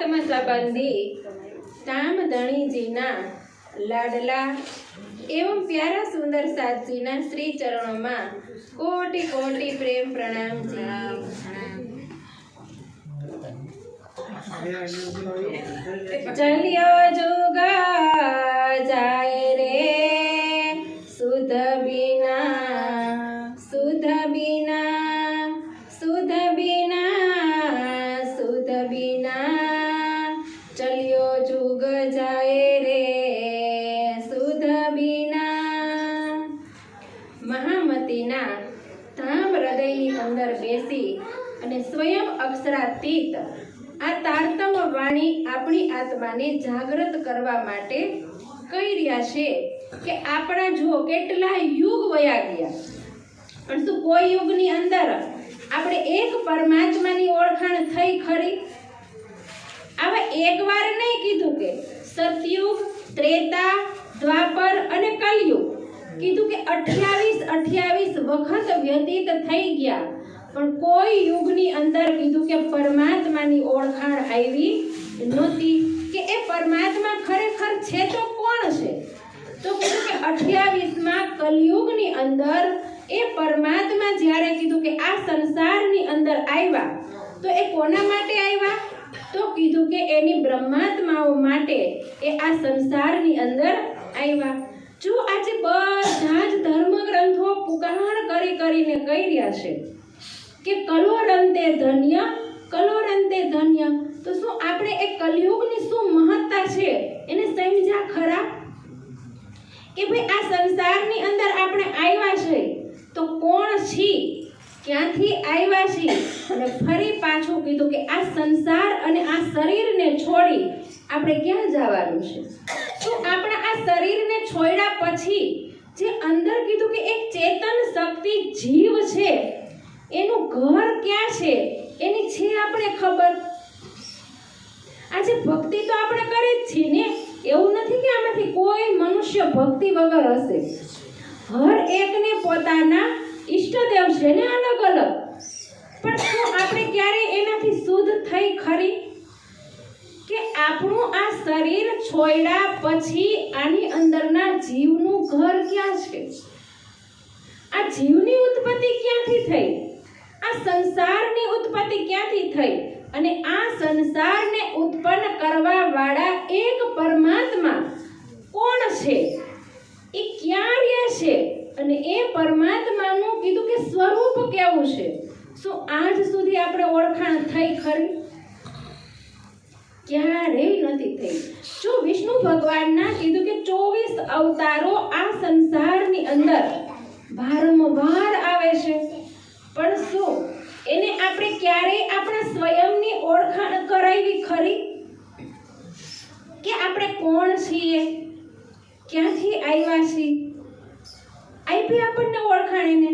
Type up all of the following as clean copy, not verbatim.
आत्म संबंधी राम धणी जीना लाडला एवं प्यारा सुंदर साथ जीना श्री चरणों में कोटि कोटि प्रेम प्रणाम जी। चलियो जुगा जाए रे सुध बिना सुध बिना सुध बिना सुध बिना चलियो जुग जाए रे सुध बिना। महामतीना धाम हृदयनी अंदर बेसी અને સ્વયં અક્ષરાતીત આ તારતમ વાણી આપણી આત્માને જાગૃત કરવા માટે કહી રહ્યા છે કે આપણા જુઓ કેટલા યુગ વયા ગયા પણ શું કોઈ યુગની અંદર આપણે એક પરમાત્માની ઓળખાણ થઈ ખરી? આવા એકવાર નહીં કીધું કે સતયુગ, ત્રેતા, દ્વાપર અને કલયુગ, કીધું કે 28 વખત વ્યતીત થઈ ગયા પણ કોઈ યુગની અંદર કીધું કે પરમાત્માની ઓળખાણ આવી નહોતી કે એ પરમાત્મા ખરેખર છે તો કોણ છે? તો કીધું કે 28માં કલયુગની અંદર એ પરમાત્મા જ્યારે કીધું કે આ સંસારની અંદર આવ્યા તો એ કોના માટે આવ્યા? તો કીધું કે એની બ્રહ્માત્માઓ માટે એ આ સંસારની અંદર આવ્યા। જો આજે બધા જ ધર્મગ્રંથો પુકાર કરીને કહી રહ્યા છે કે કલોરંતે ધન્ય કલોરંતે ધન્ય, તો શું આપણે એ કલયુગની શું મહત્તા છે એને સમજ્યા ખરા? કે ભાઈ આ સંસારની અંદર આપણે આવ્યા છે તો કોણ છીએ, ક્યાંથી આવ્યા છીએ અને ફરી પાછું કીધું કે આ સંસાર અને આ શરીરને છોડી આપણે ક્યાં જવાનું છે? શું આપણે આ શરીરને છોડ્યા પછી જે અંદર કીધું કે એક ચેતન શક્તિ જીવ છે એનું ઘર ક્યાં છે એની છે આપણે ખબર? આજે ભક્તિ તો આપણે કરી જ છીએ ને, એવું નથી કે આમાંથી કોઈ મનુષ્ય ભક્તિ વગર હશે। હર એકને પોતાના ઈષ્ટદેવ છે ને અલગ અલગ, પણ શું આપણે ક્યારે એનાથી શુદ્ધ થઈ ખરી? કે આપણું આ શરીર છોડ્યા પછી આની અંદરના જીવનું ઘર ક્યાં છે? આ જીવની ઉત્પત્તિ ક્યાંથી થઈ? આ સંસારની ઉત્પત્તિ ક્યાંથી થઈ? અને આ સંસારને ઉત્પન્ન કરવા વાળા એક પરમાત્મા કોણ છે? એ ક્યાં રહે છે? અને એ પરમાત્માનું કીધું કે સ્વરૂપ કેવું છે? શું આજ સુધી આપણે ઓળખાણ થઈ ખરી? ક્યારેય નથી થઈ। જો વિષ્ણુ ભગવાનના કીધું કે 24 અવતારો આ સંસારની અંદર વારંવાર આવે છે પણ શું એને આપણે ક્યારેય આપણા સ્વયંની ઓળખાણ કરાવી ખરી? કે આપણે કોણ છીએ, ક્યાંથી આવ્યા છીએ? આપી આપણને ઓળખાણ એને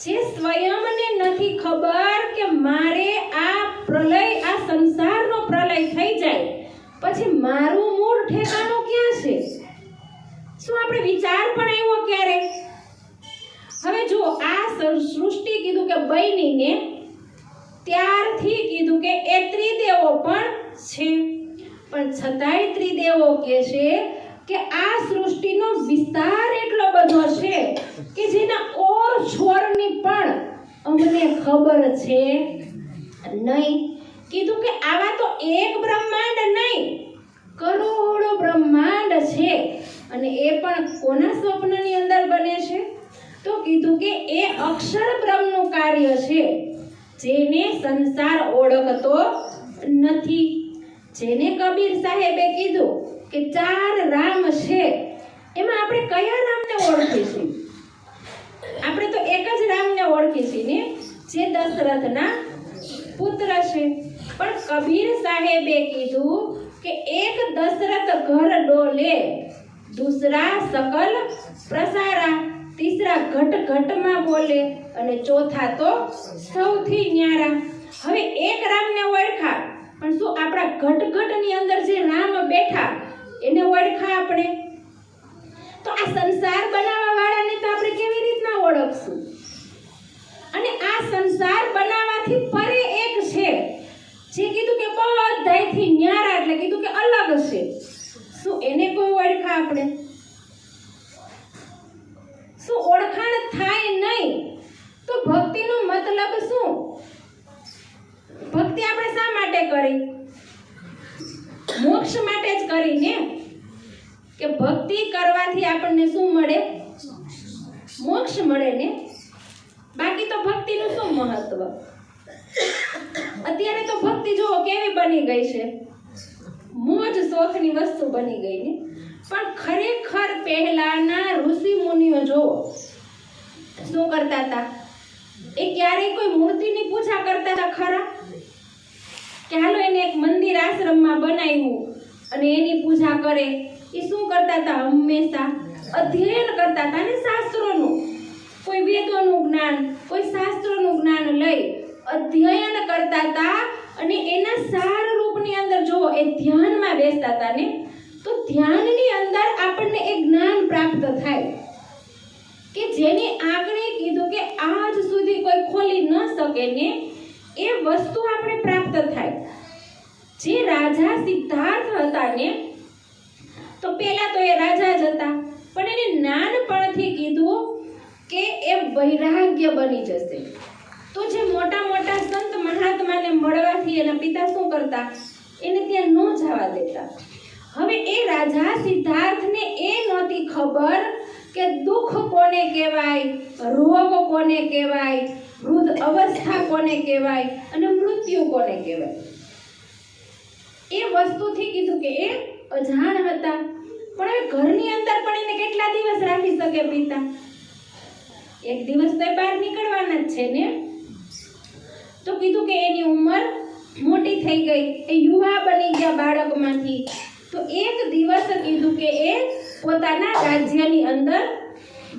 જે સ્વયંને નથી ખબર કે મારે આ પ્રલય આ સંસારનો પ્રલય થઈ જાય પછી મારું મૂળ ઠેકાણું ક્યાં છે? શું આપણે વિચાર પણ આવ્યો ક્યારે? હવે જો આ સૃષ્ટિ કીધું કે બનીને ત્યારથી કીધું કે એ ત્રિદેવો પણ છે, પણ છતાંય ત્રિદેવો કહે છે કે આ સૃષ્ટિનો વિસ્તાર એટલો બધો છે કે જેના ઓર છોરની પણ અમને ખબર છે નહીં। કીધું કે આવા તો એક બ્રહ્માંડ નહીં કરોડો બ્રહ્માંડ છે અને એ પણ કોના સ્વપ્નની અંદર બને છે? તો કીધું કે એ અક્ષર બ્રહ્મનું કાર્ય છે જેને સંસાર ઓળખતો નથી। જેને કબીર સાહેબે કીધું કે 4 રામ છે એમાં આપણે કયા રામને ઓળખીશું? આપણે તો એક જ રામને ઓળખીશું ને જે દશરથના પુત્ર છે, પણ કબીર સાહેબે કીધું કે એક દશરથ ઘર ડોલે, दूसरा सकल प्रसारा, तीसरा घट घट में बोले અને ચોથા તો સૌથી ન્યારા। હવે એક રામને ઓળખા પણ શું આપણા ઘટ ઘટ ની અંદર જે રામ બેઠા એને ઓળખા આપણે? તો આ સંસાર બનાવવા વાળાને તો આપણે કેવી રીતના ઓળખશું? અને આ સંસાર બનાવવાથી પરે એક છે જે કીધું કે બધા બધાયથી ન્યારા એટલે કીધું કે અલગ છે. શું એને કોઈ ઓળખા આપણે? શું ઓળખાણ થાય નહીં તો ભક્તિનો મતલબ શું? ભક્તિ આપણે શા માટે કરી? મોક્ષ માટે જ કરી ને. કે ભક્તિ કરવાથી આપણને શું મળે? મોક્ષ મળે ને. બાકી તો ભક્તિનું શું મહત્વ? અત્યારે તો ભક્તિ જોવો કેવી બની ગઈ છે, મોજ શોખની વસ્તુ બની ગઈ ને. પણ ખરેખર પહેલાના ઋષિ મુનિઓ જોવો શું કરતા હતા? એ ક્યારેય કોઈ મૂર્તિની પૂજા કરતા હતા ખરા? કે હાલો એને એક મંદિર આશ્રમમાં બનાવ્યું અને એની પૂજા કરે. એ શું કરતા હતા? હંમેશા અધ્યયન કરતા હતા ને શાસ્ત્રોનું. કોઈ વેદોનું જ્ઞાન, કોઈ શાસ્ત્રોનું જ્ઞાન લઈ અધ્યયન કરતા હતા અને એના સાર રૂપની અંદર જો એ ધ્યાનમાં બેસતા હતા ને, તો ધ્યાનની અંદર આપણને એક જ્ઞાન પ્રાપ્ત થાય કે જેની આપણે કીધું કે આજ સુધી કોઈ ખોલી ન શકે ને એ વસ્તુ આપણે પ્રાપ્ત થાય. જે રાજા સિદ્ધાર્થ હતા ને, તો પહેલા તો એ રાજા જ હતા, પણ એને નાનપણથી કીધું કે એ વૈરાગ્ય બની જશે. તો જે મોટા મોટા સંત મહાત્માને મળવાથી એના પિતા શું કરતા? એને ત્યાં ન જવા દેતા. હવે એ રાજા સિદ્ધાર્થને એ નહોતી ખબર કે દુઃખ કોને કહેવાય, રોગ કોને કહેવાય, વૃદ્ધ અવસ્થા કોને કહેવાય અને મૃત્યુ કોને કહેવાય. એ વસ્તુથી કીધું કે એ અજાણ હતા. પણ હવે ઘરની અંદર પણ એને કેટલા દિવસ રાખી શકે પિતા? એક દિવસ તો બહાર નીકળવાના જ છે ને. તો કીધું કે એની ઉંમર મોટી થઈ ગઈ, એ યુવા બની ગયા બાળકમાંથી. તો એક દિવસ કીધું કે એ પોતાના રાજ્યની અંદર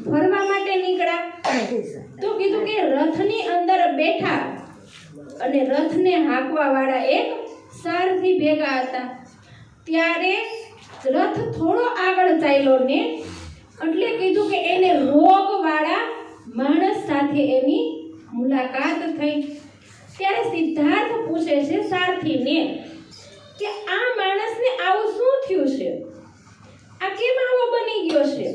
ફરવા માટે નીકળ્યા. તો કીધું કે રથની અંદર બેઠા અને રથને હાંકવા વાળા એક સારથી ભેગા હતા. ત્યારે રથ થોડો આગળ ચાલ્યો ને એટલે કીધું કે એને રોગ વાળા માણસ સાથે એની મુલાકાત થઈ. ત્યારે સિદ્ધાર્થ પૂછે છે સારથીને કે આ માણસને આવું શું થયું છે? આ કેમ આવો બની ગયો છે?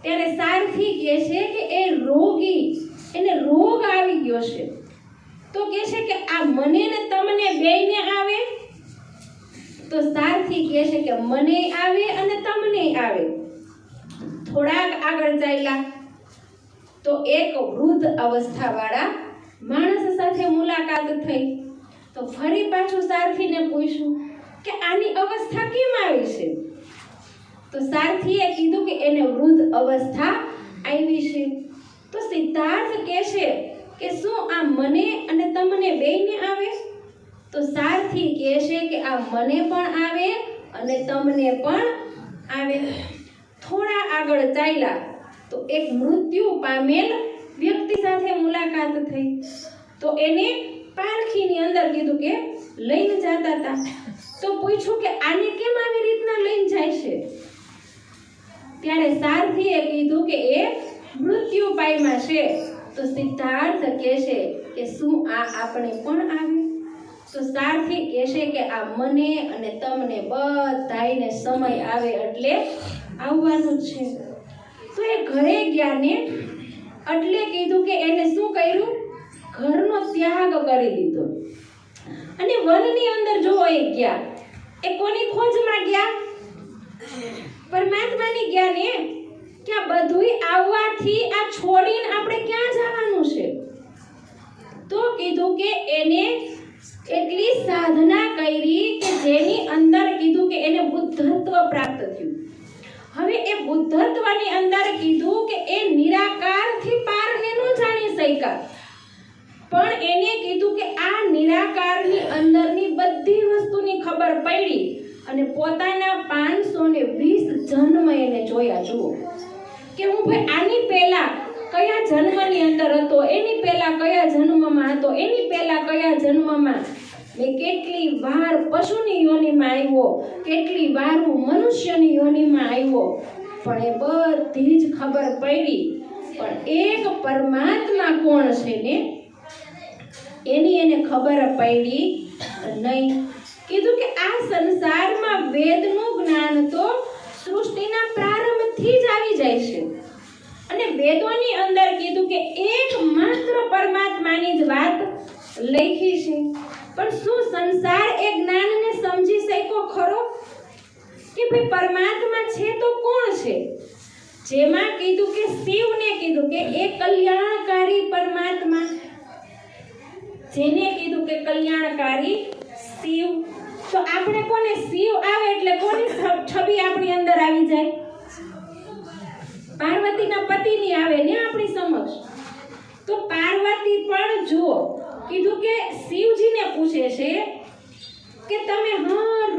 ત્યારે સારથી કહે છે કે એ રોગી, એને રોગ આવી ગયો છે. તો કહે છે કે આ મને ને તમને બેયને આવે? તો સારથી કહે છે કે મને આવે અને તમને આવે. થોડાક આગળ ચાલ્યા તો એક વૃદ્ધ અવસ્થાવાળા માણસ સાથે મુલાકાત થઈ. તો ફરી પાછું સારથીને પૂછ્યું કે આની અવસ્થા કેમ આવી છે? તો સારથીએ કીધું કે એને વૃદ્ધ અવસ્થા આવી છે. તો સિદ્ધાર્થ કહે છે કે શું આ મને અને તમને બેયને આવે? તો સારથી કહે છે કે આ મને પણ આવે અને તમને પણ આવે. થોડા આગળ ચાલ્યા તો એક મૃત્યુ પામેલ વ્યક્તિ સાથે મુલાકાત થઈ. તો એને પાલખીની અંદર કીધું કે લઈને જતા હતા. તો પૂછ્યું કે આને કેમ આવી રીતના લઈને જાય છે? ત્યારે સારથીએ કીધું કે એ મૃત્યુ પામ્યા છે. તો સિદ્ધાર્થ કહે છે કે શું આ આપણે પણ આવે? તો સારથી કહે છે કે આ મને અને તમને બધાયને સમય આવે એટલે આવવાનું જ છે. તો એ ઘરે ગયા ને એટલે કીધું કે એને શું કર્યું? ઘરનો ત્યાગ કરી દીધો અને વનની અંદર જોવો એ ગયા. એ કોની ખોજમાં ગયા? પરમાત્માની ગયા ને. કે આ બધુંય આવવાથી આ છોડીને આપણે ક્યાં જવાનું છે? તો કીધું કે એને એટલી સાધના કરી કે જેની અંદર કીધું કે એને બુદ્ધત્વ પ્રાપ્ત થયું. હવે એ બુદ્ધત્વની અંદર કીધું કે એ નિરાકારથી પારને ન જાણી શક્યા, પણ એને કીધું કે આ નિરાકારની અંદરની બધી વસ્તુની ખબર પડી અને પોતાના 520 જન્મ એને જોયા. જુઓ કે હું ભાઈ આની પહેલા કયા જન્મની અંદર હતો, એની પહેલા કયા જન્મમાં હતો, એની પહેલા કયા જન્મમાં મેં કેટલી વાર પશુની યોનિમાં આવ્યો, કેટલી વાર હું મનુષ્યની યોનિમાં આવ્યો, પણ એ બધી જ ખબર પડી. પણ એક પરમાત્મા કોણ છે ને એની એને ખબર પડી નહીં. કીધું કે આ સંસારમાં વેદનું જ્ઞાન તો સૃષ્ટિના પ્રારંભથી જ આવી જાય છે અને વેદોની અંદર કીધું કે એકમાત્ર પરમાત્માની જ વાત લખી છે. પણ શું સંસાર એ જ્ઞાનને સમજી શક્યો ખરો કે ભાઈ પરમાત્મા છે તો કોણ છે? જેમાં કીધું કે શિવને કીધું કે એ કલ્યાણકારી પરમાત્મા, જેને કીધું કે કલ્યાણકારી શિવ. તો આપણે કોને શિવ આવે એટલે કોની છબી આપણી અંદર આવી જાય? પાર્વતીના પતિની આવે ને આપણી સમક્ષ. તો પાર્વતી પણ જુઓ કીધું કે શિવજીને પૂછે છે કે તમે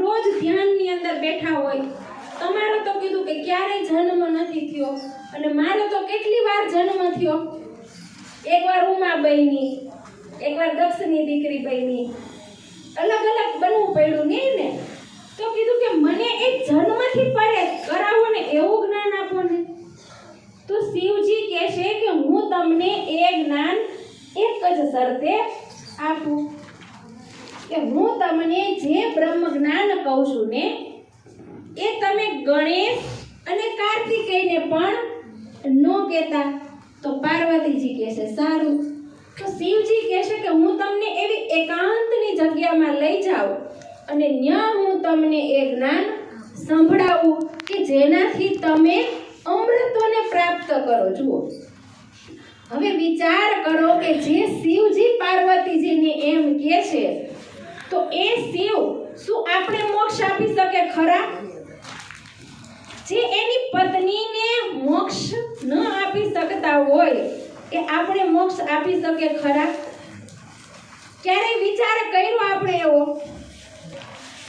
રોજ ધ્યાનની અંદર બેઠા હોય, તમારો તો કીધું કે ક્યારેય જન્મ નથી થયો અને મારો તો કેટલી વાર જન્મ થયો. એકવાર ઉમા બની, એકવાર દક્ષની દીકરી બની, અલગ અલગ બનવું પડ્યું ને. તો કીધું કે મને એક જન્મથી પરે કરાવો ને એવું જ્ઞાન આપો ને. તો શિવજી કહે છે કે હું તમને એ જ્ઞાન એક જ શરતે આપું કે હું તમને જે બ્રહ્મ જ્ઞાન કહું છું ને એ તમે ગણેશ અને કાર્તિકેયને પણ ન કહેતા. તો પાર્વતીજી કહે છે સારું. તો શિવજી કહે છે કે હું તમને એવી એકાંતની જગ્યામાં લઈ જાઉં અને ત્યાં હું તમને એ જ્ઞાન સંભળાવું કે જેનાથી તમે અમૃતોને પ્રાપ્ત કરો. જુઓ, હવે વિચાર કરો કે જે શિવજી પાર્વતીજીને એમ કહે છે તો એ શિવ શું આપણે મોક્ષ આપી શકે ખરા? જે એની પત્નીને મોક્ષ ન આપી શકતા હોય એ આપણે મોક્ષ આપી શકે ખરા? ક્યારેય વિચાર કર્યો આપણે એવો?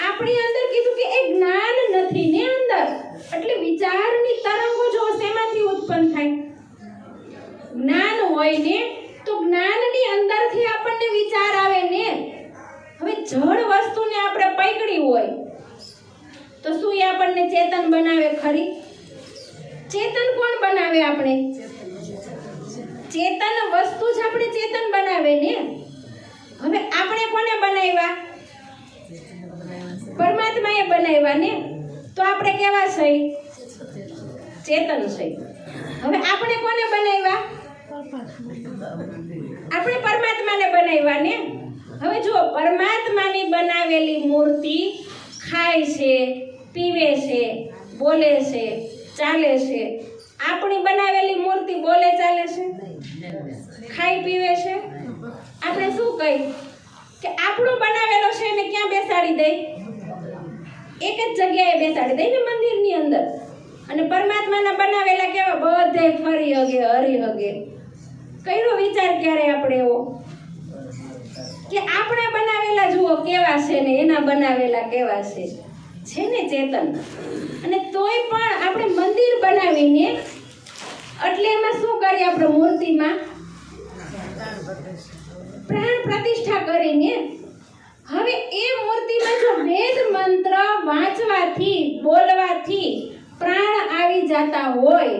આપણી અંદર કીધું કે એ જ્ઞાન નથી ને અંદર, એટલે વિચારની તરંગો જો શેમાંથી ઉત્પન્ન થાય? જ્ઞાન હોય ને તો જ્ઞાનની અંદરથી આપણને વિચાર આવે ને. હવે જળ વસ્તુને આપણે પકડી હોય તો શું એ આપણને ચેતન બનાવે ખરી? ચેતન કોણ બનાવે? આપણે ચેતન વસ્તુ જ આપણે ચેતન બનાવે ને. હવે આપણે કોને બનાવ્યા? પરમાત્માએ બનાવ્યા ને. તો આપણે કેવા છે? ચેતન છે. હવે આપણે કોને બનાવ્યા? આપણે પરમાત્માને બનાવ્યા ને. હવે જો પરમાત્માની બનાવેલી મૂર્તિ ખાય છે, પીવે છે, બોલે છે, ચાલે છે. આપણી બનાવેલી મૂર્તિ બોલે ચાલે છે, ખાઈ પીવે છે. આપણે શું કહી કે આપણો બનાવેલો છે એને ક્યાં બેસાડી દઈ? એક જ જગ્યાએ બેસાડી દઈ ને, મંદિરની અંદર. અને પરમાત્માના બનાવેલા કેવા બધે ફરી હગે, હરી હગે. કયો વિચાર ક્યારે આપણે એવો કે આપણા બનાવેલા જુઓ કેવા છે ને એના બનાવેલા કેવા છે? છે ને ચેતન. અને તોય પણ આપણે મંદિર બનાવીને એટલે એમાં શું કરીએ? આપણે મૂર્તિમાં પ્રાણ પ્રતિષ્ઠા કરીને. હવે એ મૂર્તિમાં જો વેદ મંત્ર વાંચવાથી, બોલવાથી પ્રાણ આવી જતા હોય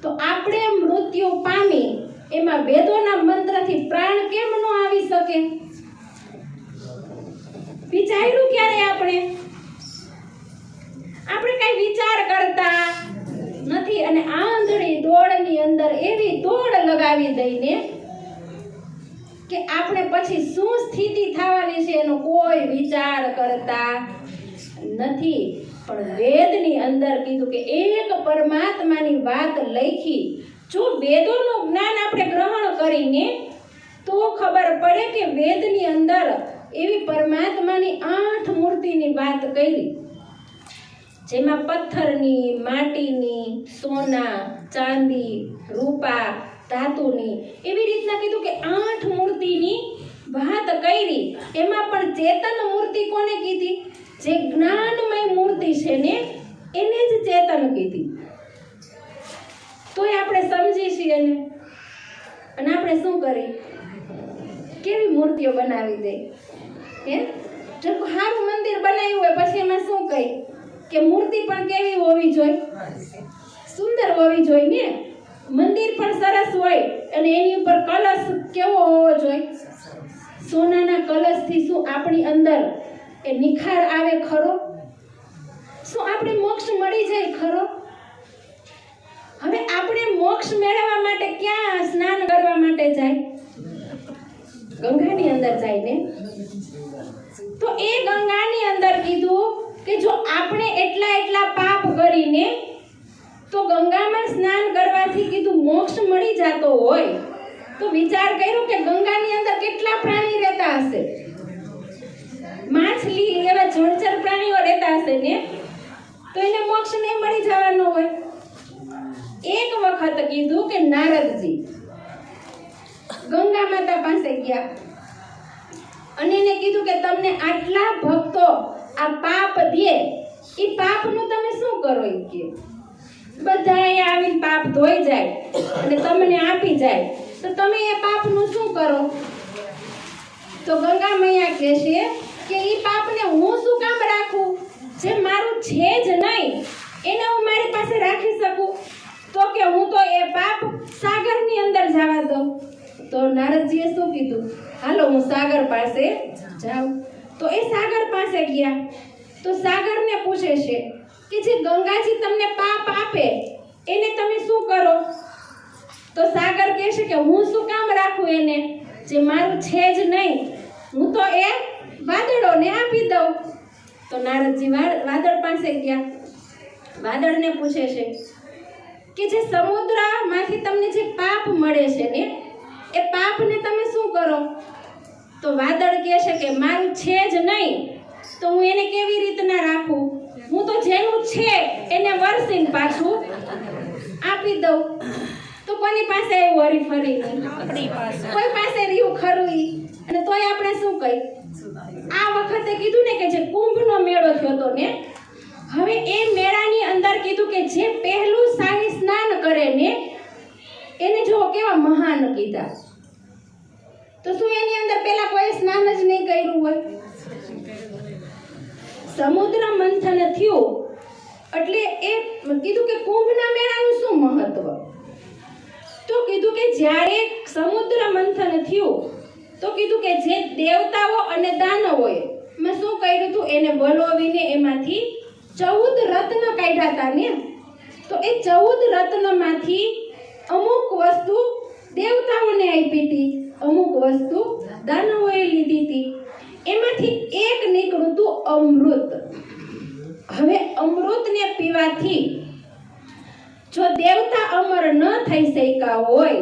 તો આપણે મૃત્યુ પામી એમાં વેદોના મંત્રથી પ્રાણ કેમ ન આવી શકે? વિચાર્યું ક્યારે આપણે? આપણે કઈ વિચાર કરતા નથી અને આંધળી દોડની અંદર એવી દોડ લગાવી દઈને કે આપણે પછી શું સ્થિતિ થવાની છે એનો કોઈ વિચાર કરતા નથી. પણ વેદની અંદર કીધું કે એક પરમાત્માની વાત લખી. જો વેદોનું જ્ઞાન આપણે ગ્રહણ કરીને તો ખબર પડે કે વેદની અંદર એવી પરમાત્માની 8 મૂર્તિની વાત કરી, જેમાં પથ્થરની, માટીની, સોના, ચાંદી, રૂપા, ધાતુની, એવી રીતના કીધું કે 8 મૂર્તિની વાત કરી. એમાં પણ ચેતન મૂર્તિ કોને કીધી? જે જ્ઞાનમય મૂર્તિ છે ને એને જ ચેતન કીધી. તોય આપણે સમજી છીએ ને, અને આપણે શું કરી? કેવી મૂર્તિઓ બનાવી દે. હે, જો સારું મંદિર બનાવ્યું હોય પછી એમાં શું કહી કે મૂર્તિ પણ કેવી હોવી જોઈએ? સુંદર હોવી જોઈએ ને. મંદિર પણ સરસ હોય અને એની ઉપર કલશ કેવો હોવો જોઈએ? સોનાના કલશથી શું આપણી અંદર એ નિખાર આવે ખરો? શું આપણે મોક્ષ મળી જાય ખરો? હવે આપણે મોક્ષ મેળવવા માટે ક્યાં સ્નાન કરવા માટે જાય? ગંગાની અંદર જાય ને. તો એ ગંગાની અંદર કીધું કે જો આપણે એટલા પાપ કરીને તો ગંગામાં સ્નાન કરવાથી કીધું મોક્ષ મળી જતો હોય તો વિચાર કર્યો કે ગંગાની અંદર કેટલા પ્રાણી રહેતા હશે? માછલી એવા જળચર પ્રાણીઓ રહેતા હશે ને, તો એને મોક્ષ નહીં મળી જવાનો હોય. એક વખત કીધું કે નારદજી ગંગા માતા પાસે ગયા અને એને કીધું કે તમને આટલા ભક્તો આ પાપ દે, એ પાપનું તમે શું કરો? એ કે બધા અહીંયા આવીને પાપ ધોઈ જાય અને તમને આપી જાય તો તમે એ પાપનું શું કરો? તો ગંગા મૈયા કહેશે કે એ પાપને હું શું કામ રાખું? જે મારું છે જ નહીં એને હું મારી પાસે રાખી શકું? તો કે હું તો એ પાપ સાગરની અંદર જવા દઉં. તો નારદજીએ શું કીધું? હાલો હું સાગર પાસે જાઉં. તો એ સાગર પાસે ગયા તો સાગરને પૂછે છે કે જે ગંગાજી તમને પાપ આપે એને તમે શું કરો? તો સાગર કહે છે કે હું શું કામ રાખું એને? જે મારું છે જ નહીં હું તો એ વાદળોને આપી દઉં. તો નારદજી વાદળ પાસે ગયા, વાદળને પૂછે છે કે જે સમુદ્રમાંથી તમને જે પાપ મળે છે ને એ પાપને તમે શું કરો? તો વાદળ કહે છે કે મારું છે જ નહીં તો હું એને કેવી રીતના રાખું? હું તો જેનું છે એને વરસીને પાછું આપી દઉં. તો કોની પાસે આવ્યું હરીફરી? કોઈ પાસે રહ્યું ખરું? અને તોય આપણે શું કહી? આ વખતે કીધું ને કે જે કુંભનો મેળો થયો હતો ને, હવે એ મેળાની અંદર કીધું કે જે પહેલું શાહી સ્નાન કરે ને એને જો કેવા મહાન કીધા. તો શું એની અંદર પેલા કોઈ સ્નાન જ નહીં કર્યું હોય? સમુદ્ર મંથન થયું એટલે એ કીધું કે કુંભના મેળાનું શું મહત્વ? તો કીધું કે જ્યારે સમુદ્ર મંથન થયું તો કીધું કે જે દેવતાઓ અને દાનવોએ મેં શું કર્યું હતું? એને વલોવીને એમાંથી 14 રત્ન કાઢ્યા હતા ને. તો એ 14 રત્નમાંથી અમુક વસ્તુ દેવતાઓને આપી હતી, અમુક વસ્તુ દાનવોએ લીધી હતી. એમાંથી એક નીકળ્યું હતું અમૃત. હવે અમૃતને પીવાથી જો દેવતા અમર ન થઈ શક્યા હોય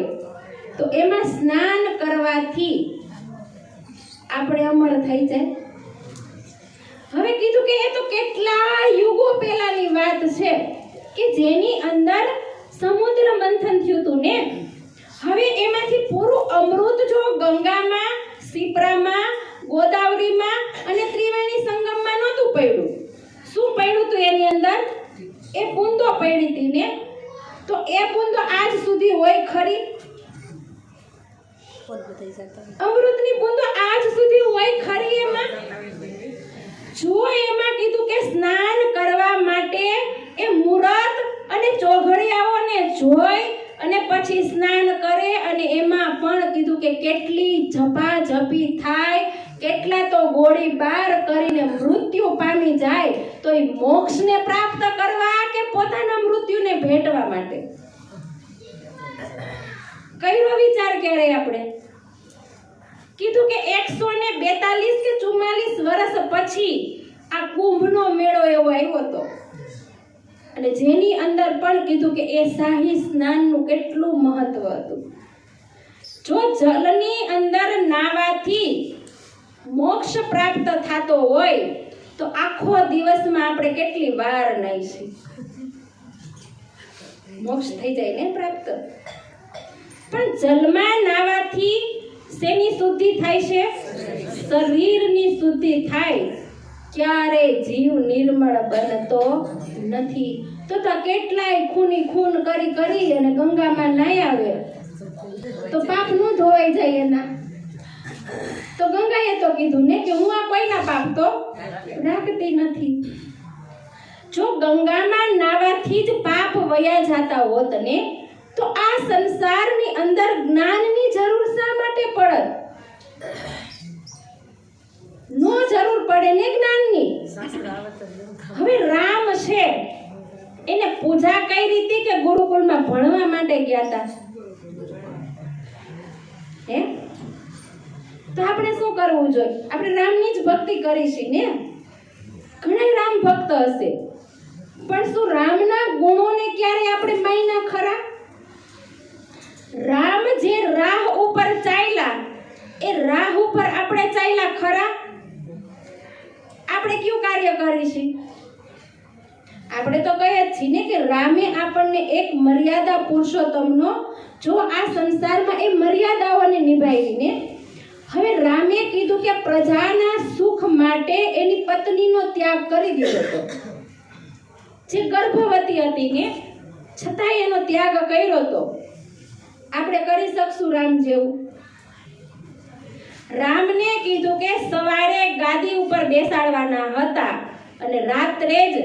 તો એમાં સ્નાન કરવાથી આપણે અમર થઈ જાય. હવે કીધું કે એ તો કેટલા યુગો પહેલાની વાત છે કે જેની અંદર સમુદ્ર મંથન થયું હતું ને. હવે એમાંથી પૂરું અમૃત જો ગંગામાં, શિપ્રામાં, ગોદાવરીમાં અને ત્રિવેણી સંગમમાં નહોતું પડ્યું. શું પડ્યું હતું એની અંદર? એ બૂંદો પડી હતી ને. તો એ બૂંદો આજ સુધી હોય ખરી? અમૃતની બૂંદો આજ સુધી હોય ખરી એમાં? જો એમાં કીધું કે સ્નાન કરવા માટે એ મુહૂર્ત અને ચોઘડિયાઓને જોઈ અને પછી સ્નાન કરે અને એમાં પણ કીધું કે કેટલી ઝપાઝપી થાય, કેટલા તો ગોળીબાર કરીને મૃત્યુ પામી જાય તો એ મોક્ષને પ્રાપ્ત કરવા કે પોતાના મૃત્યુને ભેટવા માટે? કયો વિચાર ક્યારે આપણે? કીધું કે 142 કે 44 વર્ષ પછી આ કુંભનો મેળો એવો આવ્યો હતો અને જેની અંદર પણ કીધું કે એ શાહી સ્નાનનું કેટલું મહત્વ હતું. જો જલની અંદર નાવાથી મોક્ષ પ્રાપ્ત થતો હોય તો આખો દિવસમાં આપણે કેટલી વાર નાહીશું? મોક્ષ થઈ જાય ને પ્રાપ્ત. પણ જલમાં નાવાથી શેની શુદ્ધિ થાય છે? શરીરની શુદ્ધિ થાય. ક્યારે જીવ નિર્મળ બનતો નથી. તો કેટલાય ખૂની ખૂન કરી અને ગંગામાં નાઈ આવે તો પાપ નું ધોવાઈ જાય એના. તો ગંગાએ તો કીધું ને કે હું આ કોઈના પાપ તો રાખતી નથી. જો ગંગામાં નાવાથી જ પાપ વયા જતા હોત ને તો આ સંસારની અંદર જ્ઞાનની જરૂર શા માટે પડત? નો જરૂર પડે ને જ્ઞાન હવે રામ છે એને પૂજા કઈ રીતે કે ગુરુકુળમાં ભણવા માટે ગયા હતા? હે? તો આપણે શું કરવું જોઈએ? આપણે રામની જ ભક્તિ કરીશું ને. ઘણા રામ ભક્ત હશે, પણ શું રામના ગુણોને ક્યારે આપણે માન્યા ખરા? રામ જે રાહ ઉપર ચાલ્યા એ રાહ ઉપર આપણે ચાલ્યા ખરા? આપણે કયું કાર્ય કરીશું? આપણે તો કહીએ જ છીએ ને કે રામે આપણને એક મર્યાદા પુરુષોત્તમનો જો આ સંસારમાં એ મર્યાદાઓને નિભાવીને હવે રામે કીધું કે પ્રજાના સુખ માટે એની પત્નીનો ત્યાગ કરી દીધો હતો. જે ગર્ભવતી હતી ને છતાંય એનો ત્યાગ કર્યો હતો. આપણે કરી શકશું રામ જેવું? રામને કીધું કે સવારે ગાદી ઉપર બેસાડવાના હતા અને રાત્રે જ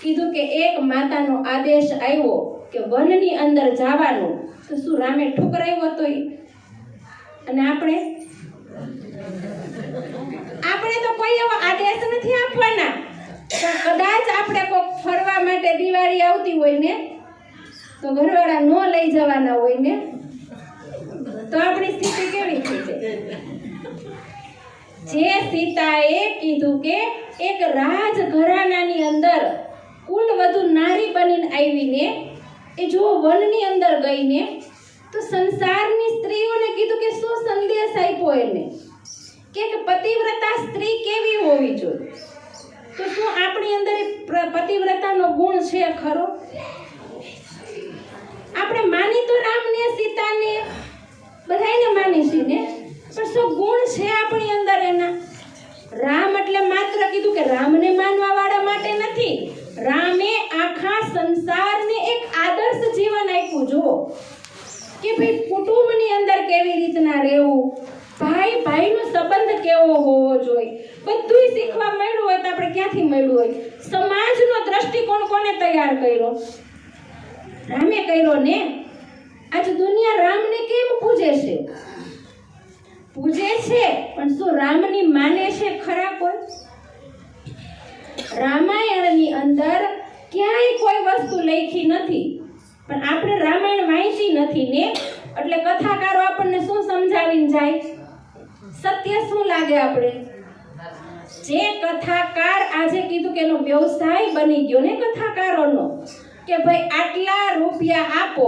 કીધું કે એક માતાનો આદેશ આવ્યો કે વનની અંદર જવાનું. તો શું રામે ઠુકરાવ્યો હતો? અને આપણે તો કોઈ એવો આદેશ નથી આપવાના. પણ કદાચ આપણે કોઈ ફરવા માટે દિવાળી આવતી હોય ને તો ઘરવાળા નો લઈ જવાના હોય ને તો આપણી સ્થિતિ કેવી થઈ જાય? જે સીતાએ કીધું કે એક રાજઘરાનાની અંદર કુલવધુ નારી બનીને આવીને એ જો વનની અંદર ગઈને તો સંસારની સ્ત્રીઓને કીધું કે શું સંદેશ આપ્યો એને કે પતિવ્રતા સ્ત્રી કેવી હોવી જોઈએ? તો શું આપણી અંદર પતિવ્રતાનો ગુણ છે ખરો? આપણે માની તો રામને સીતાને બધાને માનીશું ને, પણ શું ગુણ છે આપણી અંદર એના? રામ એટલે માત્ર કીધું કે રામને માનવા વાળા માટે નથી. રામે આખા સંસારને એક આદર્શ જીવન આપ્યું. જુઓ કે ભાઈ કુટુંબની અંદર કેવી રીતના રહેવું, ભાઈ ભાઈનો સંબંધ કેવો હોવો જોઈએ, બધું શીખવા મળ્યું હોય તો આપણે ક્યાંથી મળ્યું હોય? સમાજનો દ્રષ્ટિકોણ કોને તૈયાર કર્યો? રામે કર્યો ને. આજ દુનિયા રામને કેમ પૂજે છે? પૂજે છે, પણ શું રામની માને છે ખરા કોઈ? રામાયણની અંદર ક્યાંય કોઈ વસ્તુ લખી નથી, પણ આપણે રામાયણ વાંચી નથી ને એટલે કથાકારો આપણને શું સમજાવીને જાય? સત્ય શું લાગે આપણે? જે કથાકાર આજે કીધું કે એનો વ્યવસાય બની ગયો ને કથાકારોનો કે ભાઈ આટલા રૂપિયા આપો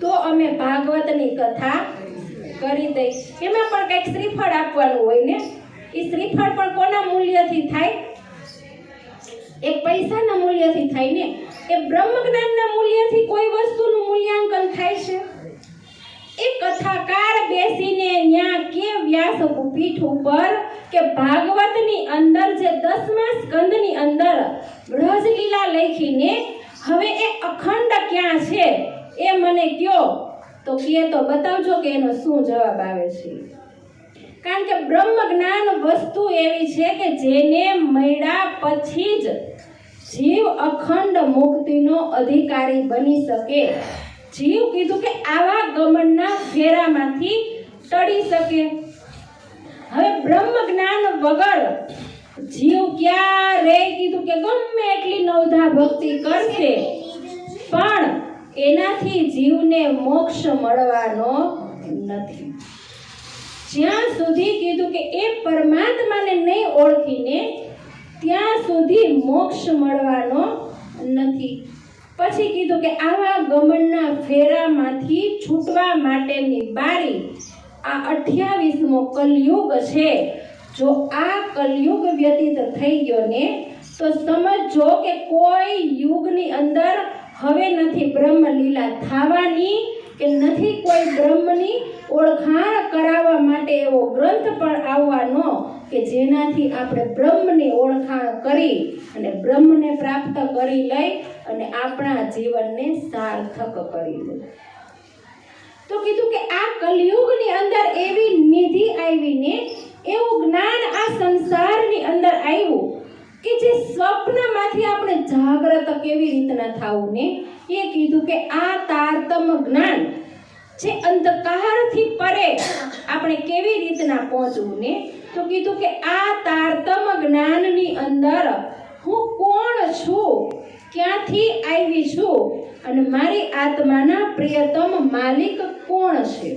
તો અમે ભાગવતની કથા કરી દઈ. એમાં પણ કંઈક શ્રીફળ આપવાનું હોય ને. એ શ્રીફળ પણ કોના મૂલ્યથી થાય? એક પૈસાના મૂલ્યથી થાય ને. એ બ્રહ્મ જ્ઞાનના મૂલ્યથી કોઈ વસ્તુનું મૂલ્યાંકન થાય છે? એ કથાકાર બેસીને ન્યા કે વ્યાસ પીઠ ઉપર કે ભાગવતની અંદર જે 10મા સ્કંદની અંદર બ્રજલીલા લખીને હવે એ અખંડ ક્યાં છે એ મને કયો તો કે તો બતાવજો કે એનો શું જવાબ આવે છે. કારણ કે બ્રહ્મ જ્ઞાન વસ્તુ એવી છે કે જેને મળ્યા પછી જ જીવ અખંડ મુક્તિનો અધિકારી બની શકે. જીવ કીધું કે આવા ગમનના ફેરામાંથી ટળી શકે. હવે બ્રહ્મ જ્ઞાન વગર જીવ ક્યારે કીધું કે ગમે એટલી નવધા ભક્તિ કરશે પણ એનાથી જીવને મોક્ષ મળવાનો નથી. જ્યાં સુધી કીધું કે એ પરમાત્માને નહીં ઓળખીને ત્યાં સુધી મોક્ષ મળવાનો નથી. પછી કીધું કે આવા ગમનના ફેરામાંથી છૂટવા માટેની બારી આ 28મો કલયુગ છે. જો આ કલયુગ વ્યતીત થઈ ગયો ને તો સમજો કે કોઈ યુગની અંદર હવે નથી બ્રહ્મ લીલા થવાની કે નથી કોઈ બ્રહ્મની ઓળખાણ કરાવવા માટે એવો ગ્રંથ પણ આવવાનો કે જેનાથી આપણે બ્રહ્મની ઓળખાણ કરી અને બ્રહ્મને પ્રાપ્ત કરી લઈ અને આપણા જીવનને સાર્થક કરી લઈ. તો કીધું કે આ કલયુગની અંદર એવી નિધિ આવીને એવું જ્ઞાન આ સંસારની અંદર આવ્યું કે જે સ્વપ્નમાંથી આપણે જાગૃત કેવી રીતના થવું ને એ કીધું કે આ તારતમ જ્ઞાન જે અંધકારથી પરે આપણે કેવી રીતના પહોંચવું ને તો કીધું કે આ તારતમ જ્ઞાનની અંદર હું કોણ છું, ક્યાંથી આવી છું અને મારી આત્માના પ્રિયતમ માલિક કોણ છે.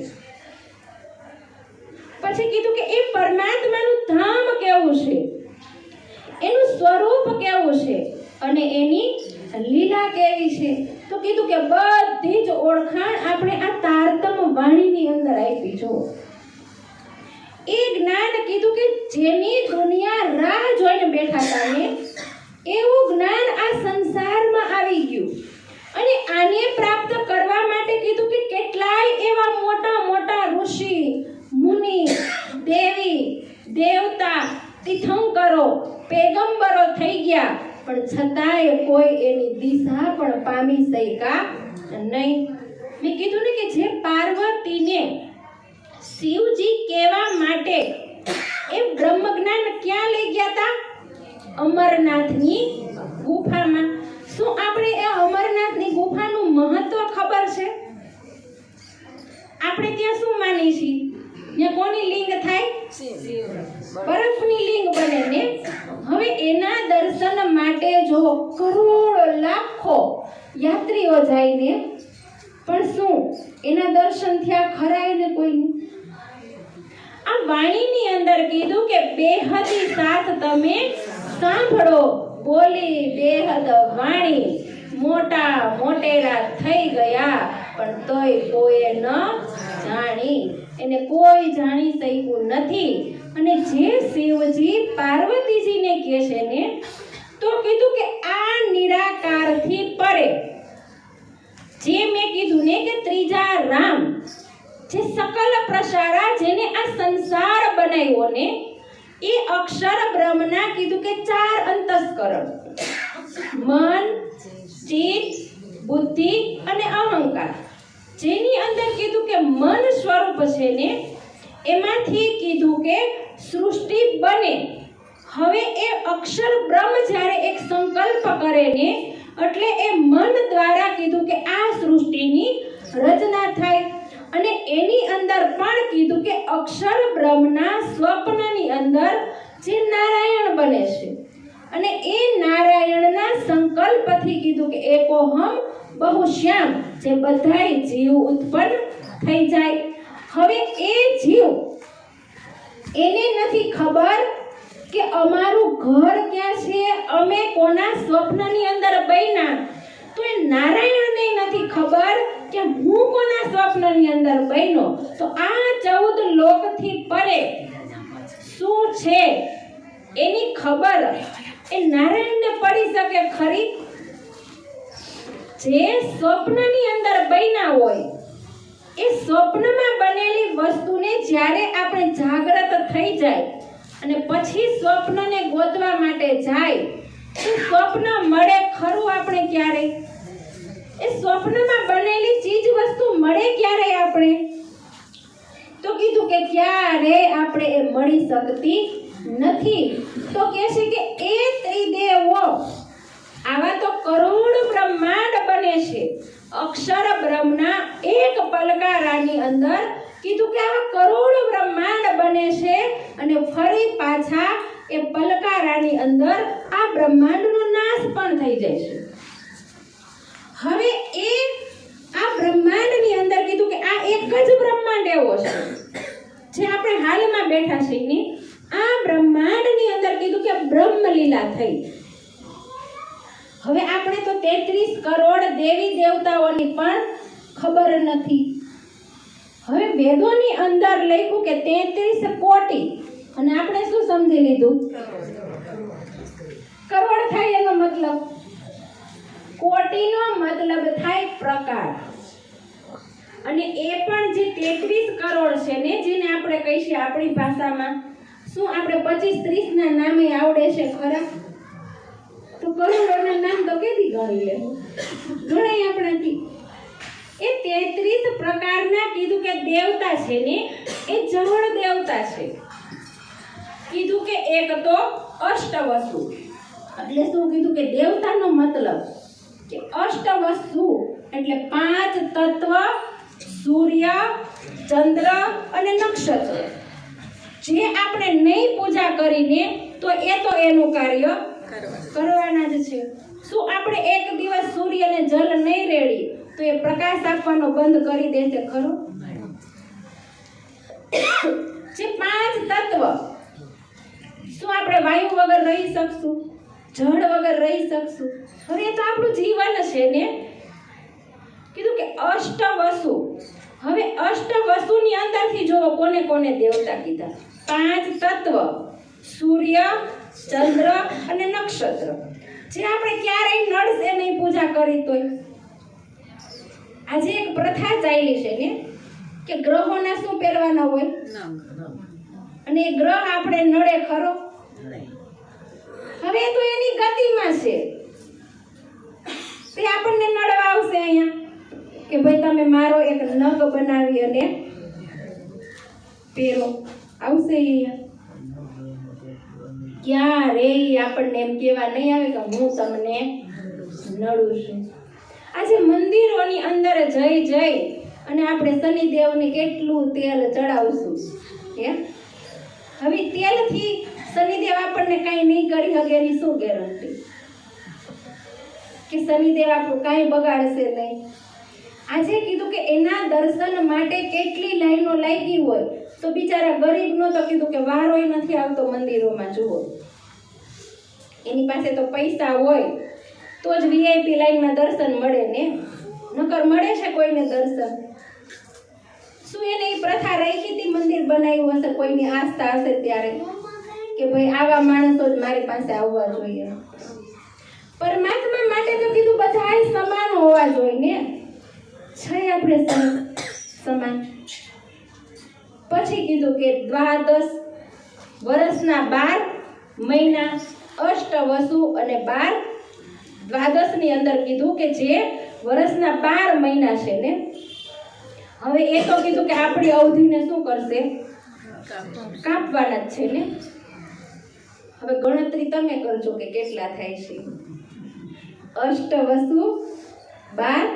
પછી કીધું કે એ પરમાત્માનું ધામ કેવું છે, એનું સ્વરૂપ કેવું છે અને એની લીલા કેવી છે. તો કીધું કે બધી જ ઓળખાણ આપણે આ તારતમ વાણીની અંદર આપી. જો એ જ્ઞાન કીધું કે જેની દુનિયા રાહ જોઈને બેઠા હતા ને એવું જ્ઞાન આ સંસારમાં આવી ગયું. અને આને પ્રાપ્ત કરવા માટે કીધું કે કેટલાય એવા મોટા મોટા ઋષિ મુનિ દેવી દેવતા તીર્થંકરો પેગંબરો થઈ ગયા, પણ છતાંય કોઈ એની દિશા પણ પામી શક્યા નહીં. મેં કીધું ને કે જે પાર્વતીને શિવજી કહેવા માટે એ બ્રહ્મ જ્ઞાન ક્યાં લઈ ગયા હતા? અમરનાથની ગુફામાં. શું આપણે એ અમરનાથની ગુફાનું મહત્વ ખબર છે? આપણે ત્યાં શું માની છીએ? ત્યાં કોની લિંગ થાય? બરફની લિંગ બને ને. હવે એના દર્શન માટે જો કરોડો લાખો યાત્રીઓ જાય ને, પણ શું એના દર્શન થયા ખરાય ને કોઈને? આ વાણીની અંદર કીધું કે બેહદી સાથ તમે સાંભળો, બોલી બેહદ વાણી, મોટા મોટેરા થઈ ગયા પણ તોય કોઈએ ન જાણી. એને કોઈ જાણી શક્યું નથી. અને જે શિવજી પાર્વતીજીને કહે છે ને, તો કીધું કે આ નિરાકારથી પરે, જે મેં કીધું ને કે ત્રીજા રામ, જે સકલ પ્રસારા, જેને આ સંસાર બનાવ્યો ને, એ અક્ષર બ્રહ્મના કીધું કે 4 અંતસ્કરણ, મન, ચિત્ત, બુદ્ધિ અને અહંકાર. જેની અંદર કીધું કે મન સ્વરૂપ છે ને, એમાંથી કીધું કે સૃષ્ટિ બને. હવે એ અક્ષર બ્રહ્મ જ્યારે એક સંકલ્પ કરે ને, એટલે એ મન દ્વારા કીધું કે આ સૃષ્ટિની રચના થાય. અને એની અંદર પણ કીધું કે અક્ષર બ્રહ્મના સ્વપ્નની અંદર જે નારાયણ બને છે, અને એ નારાયણના સંકલ્પથી કીધું કે એકોહમ બહુશ્યામ, જે બધાય જીવ ઉત્પન્ન થઈ જાય. હવે એ જીવ, એને નથી ખબર કે અમારું ઘર ક્યાં છે, અમે કોના સ્વપ્નની અંદર બન્યા. તો એ નારાયણને નથી ખબર કે હું કોના સ્વપ્નની અંદર બન્યો. તો આ 14 લોકથી પરે શું છે એની ખબર એ નારાયણને પડી શકે ખરી? જે સ્વપ્નની અંદર બન્યા હોય, એ સ્વપ્નમાં બનેલી વસ્તુને જ્યારે આપણે જાગૃત થઈ જાય અને પછી સ્વપ્નને ગોતવા માટે જાય, તો સ્વપ્ન મળે ખરું આપણે ક્યારે? એ સ્વપ્નમાં બનેલી ચીજ વસ્તુ મળે ક્યારે આપણે? તો કીધું કે ક્યારે આપણે એ મળી શકતી નથી. તો કહે છે કે એ ત્રિદેવો, આવા તો કરોડ બ્રહ્માંડ બને છે અક્ષર બ્રહ્મના એક પલકારાની અંદર. કીધું કે આવા કરોડ બ્રહ્માંડ બને છે અને ફરી પાછા એ પલકારાની અંદર આ બ્રહ્માંડનો નાશ પણ થઈ જાય છે. હવે એ આ બ્રહ્માંડની અંદર કીધું કે આ એક જ બ્રહ્માંડ એવો છે જે આપણે હાલમાં બેઠા છીએ ને, આ બ્રહ્માંડની અંદર કીધું કે બ્રહ્મલીલા થઈ. હવે આપણે તો 33 કરોડ દેવી દેવતાઓની પણ ખબર નથી. હવે વેદોની અંદર લખ્યું કે 33 કોટી, અને આપણે શું સમજી લીધું? કરોડ થાય એનો મતલબ, કોટીનો મતલબ થાય પ્રકાર. અને એ પણ જે 33 કરોડ છે ને, જેને આપણે કહીએ આપણી ભાષામાં, શું આપણે 25-30 ના નામે આવડે છે ખરા? તો કરોડોના નામ તો કેદી ગણી લે, ગણાય આપણાથી. એ 33 પ્રકારના કીધું કે દેવતા છે ને, એ જળ દેવતા છે. કીધું કે એક તો અષ્ટવસુ, એટલે શું કીધું કે દેવતાનો મતલબ કે અષ્ટવસુ એટલે 5 તત્વ, સૂર્ય, ચંદ્ર અને નક્ષત્ર. જે આપણે નહીં પૂજા કરીને તો એ તો એનું કાર્ય કરવા. કરવાના જ છે. શું આપણે એક દિવસ સૂર્યને જલ નહીં રેડી તો એ પ્રકાશ આપવાનો બંધ કરી દેશે ખરો? જે 5 તત્વ, શું આપણે વાયુ વગર રહી શકશું? જળ વગર રહી શકશું? હવે એ તો આપણું જીવન છે ને. કીધું કે અષ્ટવસુ. હવે અષ્ટવસુની અંદરથી જોવો કોને કોને દેવતા કીધા. 5 તત્વ, સૂર્ય, ચંદ્ર અને નક્ષત્ર. જે આપણે ક્યારેય નડશે નહીં પૂજા કરી તોય. આજે એક પ્રથા ચાલી છે ને કે ગ્રહોના શું પહેરવાના હોય, અને એ ગ્રહ આપણે નડે ખરો? હવે તો એની ગતિમાં છે, તે આપણને નડવા આવશે અહીંયા કે ભાઈ તમે મારો એક નખ બનાવી અને પહેરો. આવશે અહીંયા. ક્યારેય આપણને એમ કહેવા નહીં આવે કે હું તમને નડું છું. આજે મંદિરોની અંદર જઈ અને આપણે શનિદેવને કેટલું તેલ ચડાવશું કે હવે તેલથી શનિદેવ આપણને કાંઈ નહીં કરી શકે એની શું ગેરંટી કે શનિદેવ આપણું કાંઈ બગાડશે નહીં? આજે કીધું કે એના દર્શન માટે કેટલી લાઈનો લાગી હોય તો બિચારા ગરીબનો તો કીધું કે વારોય નથી આવતો મંદિરોમાં. જુઓ, એની પાસે તો પૈસા હોય તો જ વીઆઈપી લાઈનમાં દર્શન મળે ને, નકર મળે છે કોઈને દર્શન? શું એને એ પ્રથા રાખી હતી, મંદિર બનાવ્યું હશે, કોઈની આસ્થા હશે ત્યારે કે ભાઈ આવા માણસો જ મારી પાસે આવવા જોઈએ? પરમાત્મા માટે તો કીધું બધાય સમાન હોવા જોઈએ ને. છે આપણે સમાન. પછી કીધું કે 12 વર્ષના 12 મહિના, અષ્ટવસુ અને 12 ની અંદર કીધું કે જે વર્ષના 12 મહિના છે ને. હવે એ તો કીધું કે આપણી અવધિને શું કરશે? કાપવાના જ છે ને. હવે ગણતરી તમે કરજો કે કેટલા થાય છે. અષ્ટવસુ 12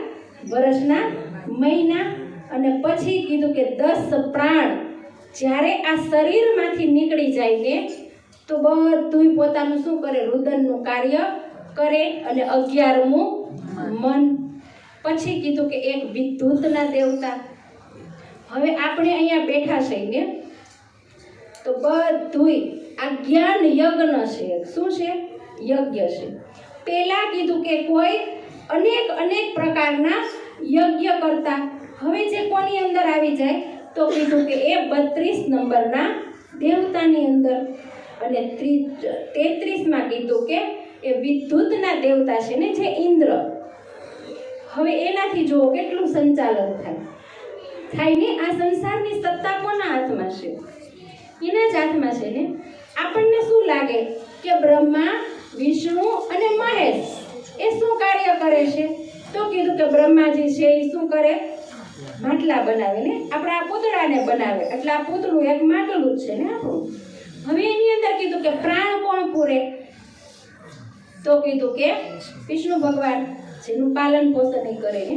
વર્ષના મહિના, અને પછી કીધું કે 10 પ્રાણ જ્યારે આ શરીરમાંથી નીકળી જાય ને તો બધું પોતાનું શું કરે? રુદનનું કાર્ય કરે. અને 11મું મન. પછી કીધું કે એક વિદ્યુતના દેવતા. હવે આપણે અહીંયા બેઠા છે ને તો બધું આ જ્ઞાન યજ્ઞ છે. શું છે? યજ્ઞ છે. પહેલા કીધું કે કોઈ અનેક પ્રકારના યજ્ઞ કરતા. હવે જે કોની અંદર આવી જાય તો કીધું કે એ 32 નંબરના દેવતાની અંદર. અને 33માં કીધું કે એ વિદ્યુતના દેવતા છે ને, જે ઇન્દ્ર. હવે એનાથી જુઓ કેટલું સંચાલન થાય ને. આ સંસારની સત્તા કોના હાથમાં છે? એના જ હાથમાં છે ને. આપણને શું લાગે કે બ્રહ્મા, વિષ્ણુ અને મહેશ એ શું કાર્ય કરે છે? તો કીધું કે બ્રહ્માજી છે એ શું કરે? માટલા બનાવે ને. આપણે આ પૂતળાને બનાવે એટલે આ પૂતળું એક માટલું જ છે ને આપણું. હવે એની અંદર કીધું કે પ્રાણ કોણ પૂરે? તો કીધું કે વિષ્ણુ ભગવાન, જેનું પાલન પોષણ કરે ને.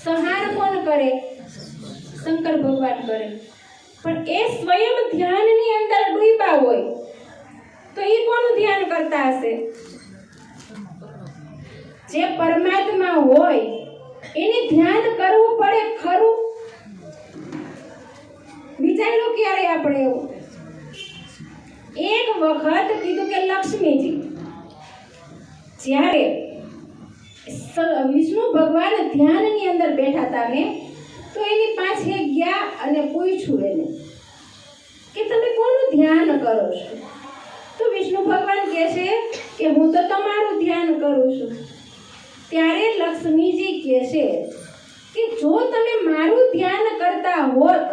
સંહાર કોણ કરે? શંકર ભગવાન કરે. પણ એ સ્વયં ધ્યાનની અંદર ડૂબ્યા હોય તો એ કોનું ધ્યાન કરતા હશે? જે પરમાત્મા હોય એને ધ્યાન કરવું પડે ખરું? વિચાર્યું ક્યારે આપણે એવું? એક વખત કીધું કે લક્ષ્મીજી જ્યારે વિષ્ણુ ભગવાન ધ્યાનની અંદર બેઠા હતા ને તો એની પાસે ગયા અને પૂછ્યું એને કે તમે કોનું ધ્યાન કરો છો? તો વિષ્ણુ ભગવાન કહે છે કે હું તો તમારું ધ્યાન કરું છું. ત્યારે લક્ષ્મીજી કહે છે કે જો તમે મારું ધ્યાન કરતા હોત